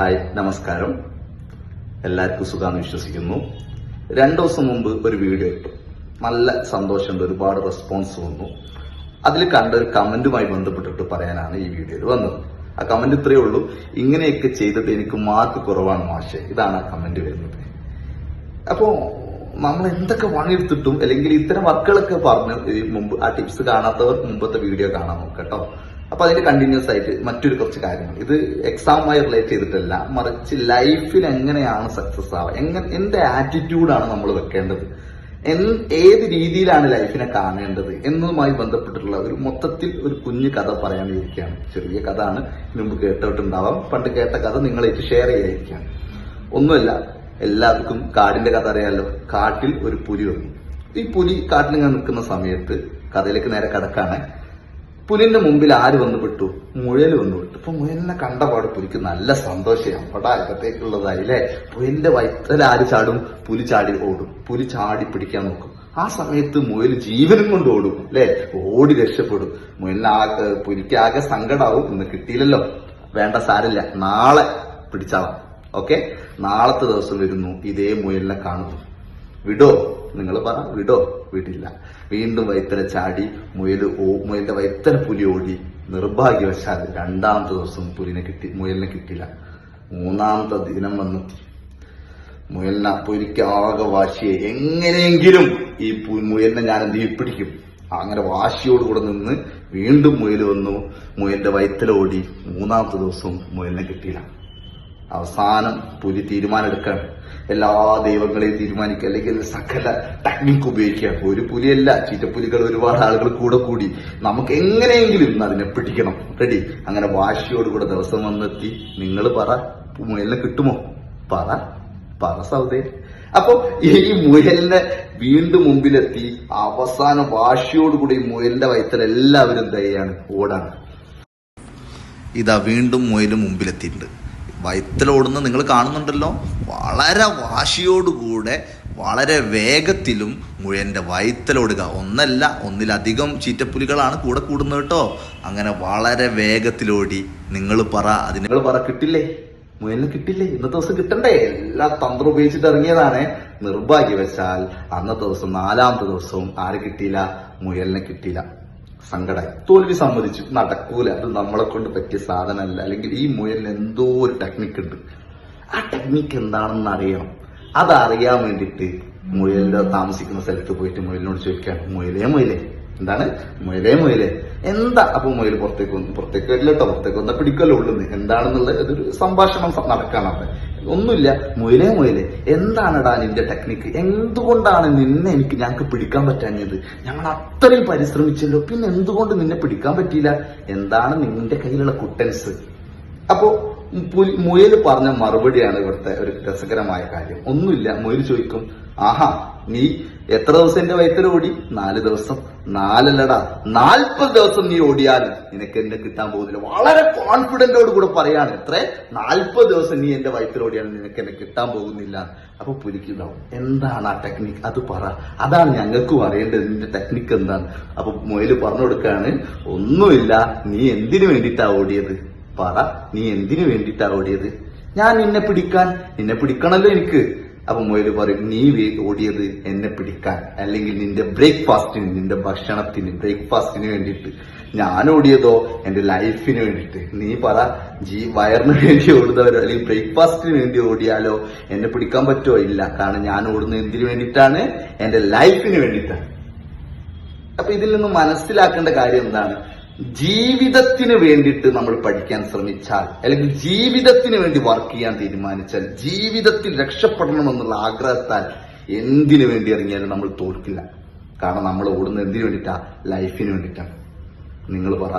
Hi, നമസ്കാരം. എല്ലാവർക്കും സുഖാന്ന് വിശ്വസിക്കുന്നു. 2 ദിവസം മുമ്പ് ഒരു വീഡിയോ ഇട്ടു. നല്ല സന്തോഷമുണ്ട്, ഒരുപാട് റെസ്പോൺസ് വന്നു. അതിൽ കണ്ട ഒരു കമന്റുമായി ബന്ധപ്പെട്ടിട്ട് പറയാനാണ് ഈ വീഡിയോയിൽ വന്നത്. ആ കമന്റ് ഇത്രയേ ഉള്ളൂ: ഇങ്ങനെയൊക്കെ ചെയ്തിട്ട് എനിക്ക് മാർക്ക് കുറവാണ് മാഷെ. ഇതാണ് ആ കമന്റ് വരുന്നത്. അപ്പോ നമ്മൾ എന്തൊക്കെ പണിയെടുത്തിട്ടും അല്ലെങ്കിൽ ഇത്തരം വർക്കുകളൊക്കെ പറഞ്ഞു മുമ്പ് ആ ടിപ്സ് കാണാത്തവർ മുമ്പത്തെ വീഡിയോ കാണാൻ നോക്കട്ടോ. അപ്പൊ അതിന്റെ കണ്ടിന്യൂസ് ആയിട്ട് മറ്റൊരു കുറച്ച് കാര്യങ്ങൾ, ഇത് എക്സാമുമായി റിലേറ്റ് ചെയ്തിട്ടല്ല, മറിച്ച് ലൈഫിൽ എങ്ങനെയാണ് സക്സസ് ആവുക, എന്ത് ആറ്റിറ്റ്യൂഡാണ് നമ്മൾ വെക്കേണ്ടത്, ഏത് രീതിയിലാണ് ലൈഫിനെ കാണേണ്ടത് എന്നതുമായി ബന്ധപ്പെട്ടിട്ടുള്ള ഒരു മൊത്തത്തിൽ ഒരു കുഞ്ഞു കഥ പറയാനിരിക്കുകയാണ്. ചെറിയ കഥ ആണ്, മുമ്പ് കേട്ടിട്ടുണ്ടാവാം. പണ്ട് കേട്ട കഥ നിങ്ങളായിട്ട് ഷെയർ ചെയ്യാതിരിക്കുകയാണ്. ഒന്നുമല്ല, എല്ലാവർക്കും കാടിന്റെ കഥ അറിയാലോ. കാട്ടിൽ ഒരു പുലി വന്നു. ഈ പുലി കാട്ടിൽ ഇങ്ങനെ നിൽക്കുന്ന സമയത്ത്, കഥയിലേക്ക് നേരെ കടക്കാണ്, പുലിന്റെ മുമ്പിൽ ആര് വന്നു വിട്ടു? മുയൽ വന്നു വിട്ടു. അപ്പൊ മുയലിനെ കണ്ടപാട് പുലിക്ക് നല്ല സന്തോഷമാണ്. പടാ അകത്തേക്കുള്ളതായി അല്ലെ. പുയലിന്റെ വയറ്റിൽ ആര് ചാടും? പുലി ചാടി ഓടും. പുലി ചാടി പിടിക്കാൻ നോക്കും. ആ സമയത്ത് മുയൽ ജീവനും കൊണ്ട് ഓടും അല്ലെ, ഓടി രക്ഷപ്പെടും. പുലിക്ക് ആകെ സങ്കടാവും, ഇന്ന് കിട്ടിയില്ലല്ലോ, വേണ്ട സാരില്ല, നാളെ പിടിച്ചാവാം. ഓക്കെ, നാളത്തെ ദിവസം വരുന്നു, ഇതേ മുയലിനെ കാണുന്നു. വിടോ? നിങ്ങൾ പറ, വിടോ? വിടില്ല. വീണ്ടും വൈത്തല ചാടി മുയലിന്റെ വൈത്തല പുലി ഓടി. നിർഭാഗ്യവശാൽ 2ാമത്തെ ദിവസം മുയലിനെ കിട്ടില്ല. 3ാമത്തെ ദിനം വന്നെത്തി. പുലിക്ക് ആകെ വാശിയെ, എങ്ങനെയെങ്കിലും ഈ മുയലിനെ ഞാൻ എന്ത് പിടിക്കും. അങ്ങനെ വാശിയോടുകൂടെ നിന്ന് വീണ്ടും മുയൽ വന്നു, മുയലിന്റെ വൈത്തല ഓടി. 3ാമത്തെ ദിവസം മുയലിനെ കിട്ടിയില്ല. അവസാനം പുലി തീരുമാനമെടുക്കാണ്. എല്ലാ ദൈവങ്ങളെയും തീരുമാനിക്കുക, അല്ലെങ്കിൽ സകല ടെക്നിക്ക് ഉപയോഗിക്കുക. ഒരു പുലിയല്ല, ചീറ്റപ്പുലികൾ ഒരുപാട് ആളുകൾ കൂടെ കൂടി നമുക്ക് എങ്ങനെയെങ്കിലും ഇന്ന് അതിനെ പിടിക്കണം. റെഡി? അങ്ങനെ വാശിയോടുകൂടെ ദിവസം വന്നെത്തി. നിങ്ങൾ പറ, മുയലിനെ കിട്ടുമോ? പറ സൗദേ. അപ്പൊ ഈ മുയലിനെ വീണ്ടും മുമ്പിലെത്തി. അവസാനം വാശിയോടുകൂടി മുയലിന്റെ വയറ്റിൽ എല്ലാവരും ദയാണ്, ഓടാണ്. ഇതാ വീണ്ടും മുയൽ മുമ്പിലെത്തിയിട്ടുണ്ട്. വയറ്റിലോടുന്ന നിങ്ങൾ കാണുന്നുണ്ടല്ലോ. വളരെ വാശിയോടുകൂടെ വളരെ വേഗത്തിലും മുയലിന്റെ വയറ്റിലോടുക. ഒന്നിലധികം ചീറ്റപ്പുലികളാണ് കൂടെ കൂടുന്നത് കേട്ടോ. അങ്ങനെ വളരെ വേഗത്തിലോടി. നിങ്ങൾ പറ, കിട്ടില്ലേ? മുയലിന് കിട്ടില്ലേ? ഇന്നത്തെ ദിവസം കിട്ടണ്ടേ? എല്ലാ തന്ത്രം ഉപയോഗിച്ചിട്ട് ഇറങ്ങിയതാണ്. നിർഭാഗ്യവശാൽ അന്നത്തെ ദിവസം 4ാമത്തെ ദിവസവും ആര് കിട്ടിയില്ല? മുയലിനെ കിട്ടിയില്ല. സങ്കടമായി, തോൽവി സമ്മതിച്ചു. നടക്കൂല, അത് നമ്മളെ കൊണ്ട് പറ്റിയ സാധനമല്ല. അല്ലെങ്കിൽ ഈ മുയലിന് എന്തോ ഒരു ടെക്നിക്ക് ഉണ്ട്. ആ ടെക്നിക്ക് എന്താണെന്ന് അറിയണം. അതറിയാൻ വേണ്ടിയിട്ട് മുയലിന്റെ താമസിക്കുന്ന സ്ഥലത്ത് പോയിട്ട് മുയലിനോട് ചോദിക്കുകയാണ്, മുയലേ എന്താണ്? മുയലേ എന്താ? അപ്പൊ മുയൽ പുറത്തേക്ക് വരില്ല കേട്ടോ. പുറത്തേക്ക് വന്നാൽ പിടിക്കല്ലോ ഉള്ളുന്ന്. എന്താണെന്നുള്ള ഇതൊരു സംഭാഷണം നടക്കാണ് അവിടെ. ഒന്നുമില്ല. മുയലേ എന്താണെടാ നിന്റെ ടെക്നിക്ക്? എന്തുകൊണ്ടാണ് ഞങ്ങൾക്ക് പിടിക്കാൻ പറ്റാഞ്ഞത്? ഞങ്ങൾ അത്രയും പരിശ്രമിച്ചല്ലോ, പിന്നെ എന്തുകൊണ്ട് നിന്നെ പിടിക്കാൻ പറ്റിയില്ല? എന്താണ് നിന്റെ കയ്യിലുള്ള കുട്ടൻസ്? അപ്പോ മുയൽ പറഞ്ഞ മറുപടിയാണ് ഇവിടുത്തെ ഒരു രസകരമായ കാര്യം. ഒന്നുമില്ല. മുയൽ ചോദിക്കും, ആഹാ, നീ എത്ര ദിവസം എന്റെ വയറ്റിൽ ഓടി? 4 ദിവസം. 4 40 ദിവസം നീ ഓടിയാൽ നിനക്ക് എന്നെ കിട്ടാൻ പോകുന്നില്ല. വളരെ കോൺഫിഡന്റോട് കൂടെ പറയാണ്. 40 ദിവസം നീ എന്റെ വയറ്റിൽ ഓടിയാൽ നിനക്ക് എന്നെ കിട്ടാൻ പോകുന്നില്ല. അപ്പൊ പുലിക്കുണ്ടാവും, എന്താണ് ആ ടെക്നിക്ക്? അത് പറ, അതാണ് ഞങ്ങൾക്കും അറിയേണ്ടത്. നിന്റെ ടെക്നിക്ക് എന്താണ്? അപ്പൊ മുയൽ പറഞ്ഞു കൊടുക്കാണ്, ഒന്നുമില്ല, നീ എന്തിനു വേണ്ടിയിട്ടാ ഓടിയത്? പറ, നീ എന്തിനു വേണ്ടിയിട്ടാ ഓടിയത്? ഞാൻ നിന്നെ പിടിക്കണല്ലോ എനിക്ക്. അപ്പൊ മുയൽ പറയും, നീ ഓടിയത് എന്നെ പിടിക്കാൻ, അല്ലെങ്കിൽ നിന്റെ നിന്റെ ബ്രേക്ക്ഫാസ്റ്റിന് വേണ്ടിയിട്ട്. ഞാൻ ഓടിയതോ എന്റെ ലൈഫിന് വേണ്ടിയിട്ട്. നീ പറ, വയറിന് വേണ്ടി ഓടുന്നവരോ അല്ലെങ്കിൽ ബ്രേക്ക്ഫാസ്റ്റിന് വേണ്ടി ഓടിയാലോ എന്നെ പിടിക്കാൻ പറ്റുമോ? ഇല്ല. കാരണം ഞാൻ ഓടുന്നത് എന്തിനു വേണ്ടിയിട്ടാണ്? എന്റെ ലൈഫിന് വേണ്ടിയിട്ടാണ്. അപ്പൊ ഇതിൽ നിന്ന് മനസ്സിലാക്കേണ്ട കാര്യം എന്താണ്? ജീവിതത്തിന് വേണ്ടിയിട്ട് നമ്മൾ പഠിക്കാൻ ശ്രമിച്ചാൽ, അല്ലെങ്കിൽ ജീവിതത്തിന് വേണ്ടി വർക്ക് ചെയ്യാൻ തീരുമാനിച്ചാൽ, ജീവിതത്തിൽ രക്ഷപ്പെടണമെന്നുള്ള ആഗ്രഹത്താൽ എന്തിനു വേണ്ടി ഇറങ്ങിയാലും നമ്മൾ തോൽക്കില്ല. കാരണം നമ്മൾ ഓടുന്നത് എന്തിനു വേണ്ടിയിട്ടാ? ലൈഫിന് വേണ്ടിയിട്ടാണ്. നിങ്ങൾ പറ.